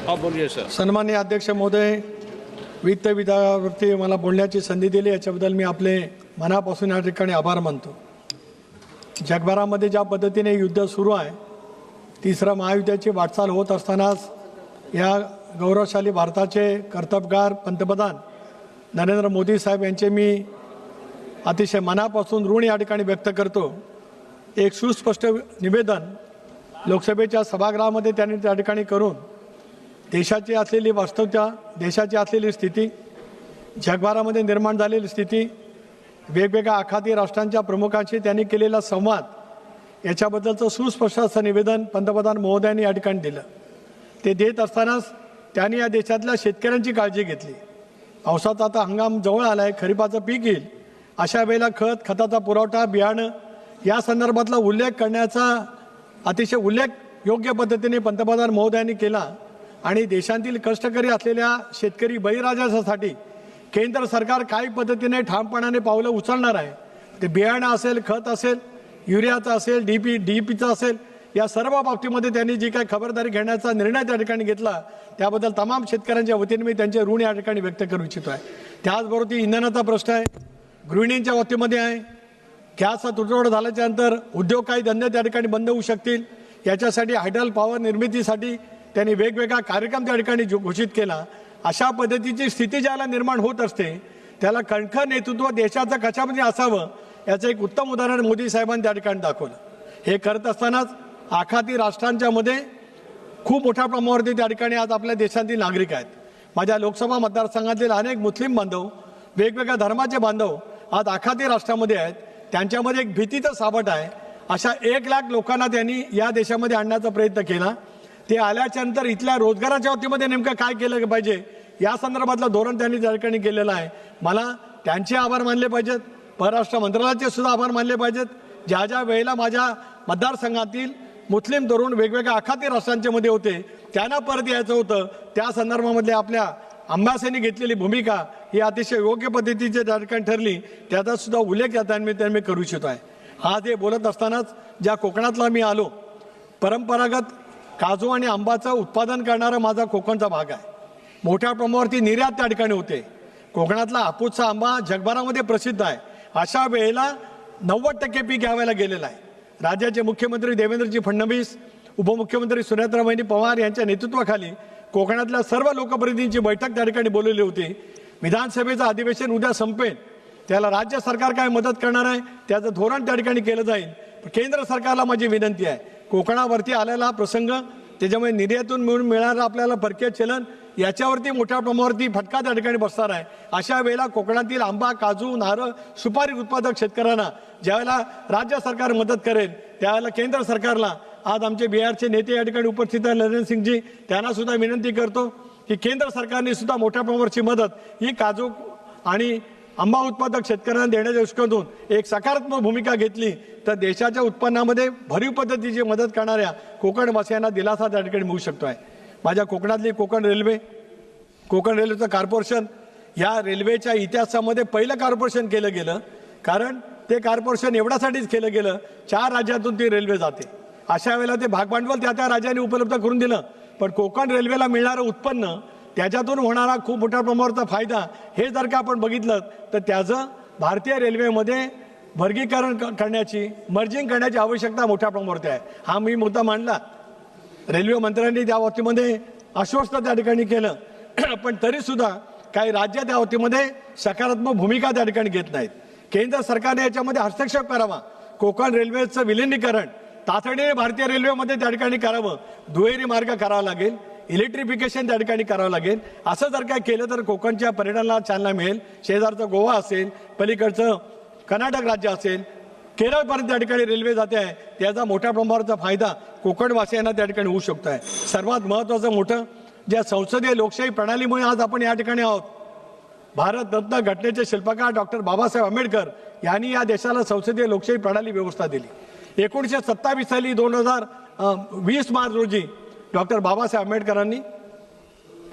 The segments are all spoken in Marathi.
हाँ बोलिए सर। सन्माननीय अध्यक्ष महोदय, वित्त विभागावरती मला बोलण्याची संधी दिली याच्याबद्दल मी आपले मनापासून या ठिकाणी आभार मानतो। जगभरामध्ये ज्या पद्धतीने युद्ध सुरू आहे, तिसऱ्या महायुद्धाची वाटचाल होत असतानाच या गौरवशाली भारताचे कर्तबगार पंतप्रधान नरेंद्र मोदी साहेब यांचे मी अतिशय मनापासून ऋण या ठिकाणी व्यक्त करतो। एक सुस्पष्ट निवेदन लोकसभेच्या सभागृहामध्ये त्यांनी त्या ठिकाणी करून देशाची असलेली वास्तवता, देशाची असलेली स्थिती, जगभरामध्ये निर्माण झालेली स्थिती, वेगवेगळ्या आखाती राष्ट्रांच्या प्रमुखांशी त्यांनी केलेला संवाद याच्याबद्दलचं सुस्पष्ट असं निवेदन पंतप्रधान महोदयांनी या ठिकाणी दिलं। ते देत असतानाच त्यांनी या देशातल्या शेतकऱ्यांची काळजी घेतली। पावसाचा आता हंगाम जवळ आला आहे, खरीपाचं पीक येईल, अशा वेळेला खताचा पुरवठा, बियाणं या संदर्भातला उल्लेख करण्याचा अतिशय योग्य पद्धतीने पंतप्रधान महोदयांनी केला आणि देशातील कष्टकरी असलेल्या शेतकरी बळीराजासाठी केंद्र सरकार काही पद्धतीने ठामपणाने पावलं उचलणार आहे। ते बियाणं असेल, खत असेल, युरियाचं असेल, डीपीचं असेल, या सर्व बाबतीमध्ये त्यांनी जी काही खबरदारी घेण्याचा निर्णय त्या ठिकाणी घेतला त्याबद्दल तमाम शेतकऱ्यांच्या वतीने मी त्यांचे ऋण या ठिकाणी व्यक्त करू इच्छितो आहे। त्याचबरोबर इंधनाचा प्रश्न आहे, गृहिणींच्या बाबतीमध्ये आहे, गॅसचा तुटवडा झाल्याच्यानंतर उद्योग काही धंदे त्या ठिकाणी बंद होऊ शकतील, याच्यासाठी हायड्रल पॉवर निर्मितीसाठी त्यांनी वेगवेगळा कार्यक्रम त्या ठिकाणी घोषित केला। अशा पद्धतीची स्थिती ज्याला निर्माण होत असते त्याला कणखर नेतृत्व देशाचं कशामध्ये असावं याचं एक उत्तम उदाहरण मोदी साहेबांनी त्या ठिकाणी दाखवलं। हे करत असतानाच आखाती राष्ट्रांच्या मध्ये खूप मोठ्या प्रमाणावरती त्या ठिकाणी आज आपल्या देशातील नागरिक आहेत। माझ्या लोकसभा मतदारसंघातील अनेक मुस्लिम बांधव, वेगवेगळ्या धर्माचे बांधव आज आखाती राष्ट्रामध्ये आहेत, त्यांच्यामध्ये एक भीतीचं सावट आहे। अशा 1 लाख लोकांना त्यांनी या देशामध्ये आणण्याचा प्रयत्न केला। ते आल्याच्या नंतर इथल्या रोजगाराच्या बाबतीमध्ये नेमकं काय केलं पाहिजे या संदर्भातलं धोरण त्यांनी त्या ठिकाणी केलेलं आहे। मला त्यांचे आभार मानले पाहिजेत, परराष्ट्र मंत्रालयाचे सुद्धा आभार मानले पाहिजेत। ज्या ज्या वेळेला माझ्या मतदारसंघातील मुस्लिम तरुण वेगवेगळ्या आखाती राष्ट्रांच्या मध्ये होते, त्यांना परत यायचं होतं, त्या संदर्भामध्ये आपल्या अंबासींनी घेतलेली भूमिका ही अतिशय योग्य पद्धतीची त्या ठिकाणी ठरली, त्याचा सुद्धा उल्लेख या त्यांनी करू इच्छितो आहे। आज हे बोलत असतानाच ज्या कोकणातला मी आलो, परंपरागत काजू आणि आंबाचं उत्पादन करणारा माझा कोकणचा भाग आहे। मोठ्या प्रमाणावरती निर्यात त्या ठिकाणी होते। कोकणातला हापूसचा आंबा जगभरामध्ये प्रसिद्ध आहे। अशा वेळेला 90% पीक घ्यावायला गेलेला आहे। राज्याचे मुख्यमंत्री देवेंद्रजी फडणवीस, उपमुख्यमंत्री सुनेत्राबाई पवार यांच्या नेतृत्वाखाली कोकणातल्या सर्व लोकप्रतिनिधींची बैठक त्या ठिकाणी बोलवली होती। विधानसभेचं अधिवेशन उद्या संपेल, त्याला राज्य सरकार काय मदत करणार आहे त्याचं धोरण त्या ठिकाणी केलं जाईल। केंद्र सरकारला माझी विनंती आहे, कोकणावरती आलेला प्रसंग, त्याच्यामुळे निर्यातून मिळणारं आपल्याला परकीय चलन याच्यावरती मोठ्या प्रमाणावरती फटका त्या ठिकाणी बसणार आहे। अशा वेळेला कोकणातील आंबा, काजू, नारळ, सुपारी उत्पादक शेतकऱ्यांना ज्यावेळेला राज्य सरकार मदत करेल त्यावेळेला केंद्र सरकारला, आज आमचे बिहारचे नेते या ठिकाणी उपस्थित आहेत नरेंद्र सिंगजी, त्यांना सुद्धा विनंती करतो की केंद्र सरकारने सुद्धा मोठ्या प्रमाणावरची मदत ही काजू आणि आंबा उत्पादक शेतकऱ्यांना देण्याच्या दृष्टीकोनातून एक सकारात्मक भूमिका घेतली तर देशाच्या उत्पन्नामध्ये भरीव पद्धतीची मदत करणाऱ्या कोकणवासियांना दिलासा त्या ठिकाणी मिळू शकतो आहे। माझ्या कोकणातली कोकण रेल्वेचं कॉर्पोरेशन या रेल्वेच्या इतिहासामध्ये पहिलं कॉर्पोरेशन केलं गेलं, कारण ते कॉर्पोरेशन एवढ्यासाठीच केलं गेलं 4 राज्यातून ती रेल्वे जाते। अशा वेळेला ते भागभांडवल त्या राज्याने उपलब्ध करून दिलं, पण कोकण रेल्वेला मिळणारं उत्पन्न, त्याच्यातून होणारा खूप मोठ्या प्रमाणावरचा फायदा हे जर का आपण बघितलं तर त्याचं भारतीय रेल्वेमध्ये वर्गीकरण करण्याची, मर्जिंग करण्याची आवश्यकता मोठ्या प्रमाणावरती आहे। हा मी मुद्दा मांडला, रेल्वे मंत्र्यांनी त्या बाबतीमध्ये आश्वस्त त्या ठिकाणी केलं, पण तरी सुद्धा काही राज्य त्या बाबतीमध्ये सकारात्मक भूमिका त्या ठिकाणी घेत नाहीत। केंद्र सरकारने याच्यामध्ये हस्तक्षेप करावा, कोकण रेल्वेचं विलिनीकरण तातडीने भारतीय रेल्वेमध्ये त्या ठिकाणी करावं, दुहेरी मार्ग करावा लागेल, इलेक्ट्रिफिकेशन त्या ठिकाणी करावं लागेल। असं जर काय केलं तर कोकणच्या पर्यटनाला चालना मिळेल। शेजारचं गोवा असेल, पलीकडचं कर्नाटक राज्य असेल, केरळपर्यंत त्या ठिकाणी रेल्वे जाते आहे, त्याचा मोठ्या प्रमाणावरचा फायदा कोकणवासियांना त्या ठिकाणी होऊ शकतो आहे। सर्वात महत्त्वाचं मोठं, ज्या संसदीय लोकशाही प्रणालीमुळे आज आपण या ठिकाणी आहोत, भारतरत्न घटनेचे शिल्पकार डॉक्टर बाबासाहेब आंबेडकर यांनी या देशाला संसदीय लोकशाही प्रणाली व्यवस्था दिली। 1927 साली 2020 मार्च रोजी डॉक्टर बाबासाहेब आंबेडकरांनी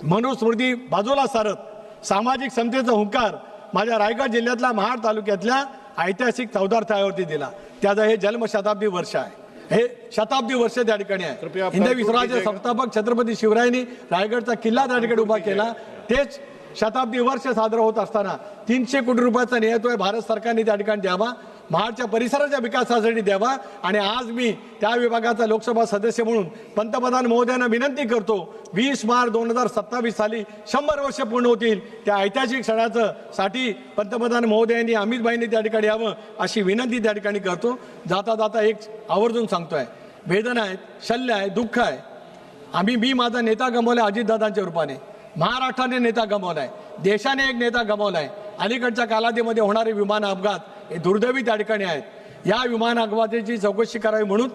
मनुस्मृती बाजूला सारत सामाजिक समतेचा हुंकार माझ्या रायगड जिल्ह्यातल्या महाड तालुक्यातल्या ऐतिहासिक चौदार तळ्यावरती दिला। त्याचा हे जन्मशताब्दी वर्ष आहे। हे शताब्दी वर्ष त्या ठिकाणी आहे. हिंदवी स्वराज्य संस्थापक छत्रपती शिवरायांनी रायगडचा किल्ला त्या ठिकाणी उभा केला. तेच शताब्दी वर्ष साजरं होत असताना 300 कोटी रुपयाचा नियतोय भारत सरकारने त्या ठिकाणी द्यावा, महाडच्या परिसराच्या विकासासाठी द्यावा. आणि आज मी त्या विभागाचा लोकसभा सदस्य म्हणून पंतप्रधान महोदयांना विनंती करतो, 20 मार्च 2027 साली 100 वर्ष पूर्ण होतील. त्या ऐतिहासिक क्षणाचं साठी पंतप्रधान महोदयांनी अमितभाईंनी त्या ठिकाणी यावं अशी विनंती त्या ठिकाणी करतो. जाता जाता एक आवर्जून सांगतोय, वेदना आहेत, शल्य आहे, दुःख आहे. मी माझा नेता गमावलाय अजितदादांच्या रूपाने, महाराष्ट्राने नेता गमावलाय, देशाने एक नेता गमावलाय. अलीकडच्या कालावधीमध्ये होणारे विमान अपघात हे दुर्दैवी त्या ठिकाणी आहेत. या विमान अपघाताची चौकशी करावी म्हणून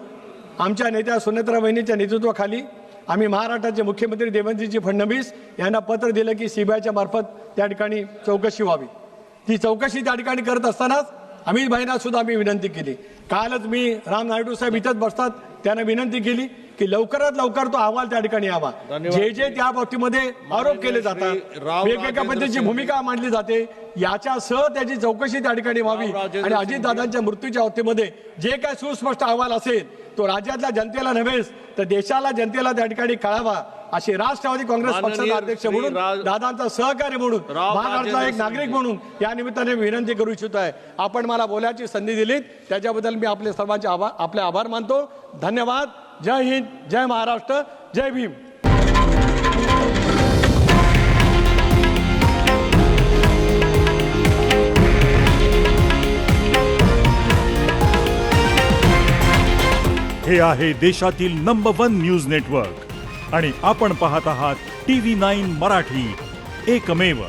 आमच्या नेत्या सुनेत्रा वहिनीच्या नेतृत्वाखाली आम्ही महाराष्ट्राचे मुख्यमंत्री देवेंद्रजी फडणवीस यांना पत्र दिलं की सीबीआयच्या मार्फत त्या ठिकाणी चौकशी व्हावी. ती चौकशी त्या ठिकाणी करत असतानाच अमित भाईंना सुद्धा आम्ही विनंती केली. कालच मी राम नायडू साहेब इथंच बसतात, त्यांना विनंती केली की लवकरात लवकर तो अहवाल त्या ठिकाणी यावा. जे त्या बाबतीमध्ये आरोप केले जातात, वेगवेगळ्या पद्धतीची भूमिका मांडली जाते, याच्यासह त्याची चौकशी त्या ठिकाणी व्हावी. आणि अजितदादांच्या मृत्यूच्या बाबतीमध्ये जे काय सुस्पष्ट अहवाल असेल तो राज्यातल्या जनतेला नव्हेच तर देशाला जनतेला त्या ठिकाणी कळावा अशी राष्ट्रवादी काँग्रेस पक्षाचे अध्यक्ष म्हणून, दादांचा सहकारी म्हणून, महाराष्ट्राचा एक नागरिक म्हणून या निमित्ताने विनंती करू इच्छितो आहे. आपण मला बोलायची संधी दिली त्याच्याबद्दल मी आपले सर्वांचे आपले आभार मानतो. धन्यवाद. जय हिंद, जय महाराष्ट्र, जय भीम. हे आहे देशातील नंबर 1 न्यूज नेटवर्क आणि आपण पाहत आहात TV9 मराठी, एकमेव.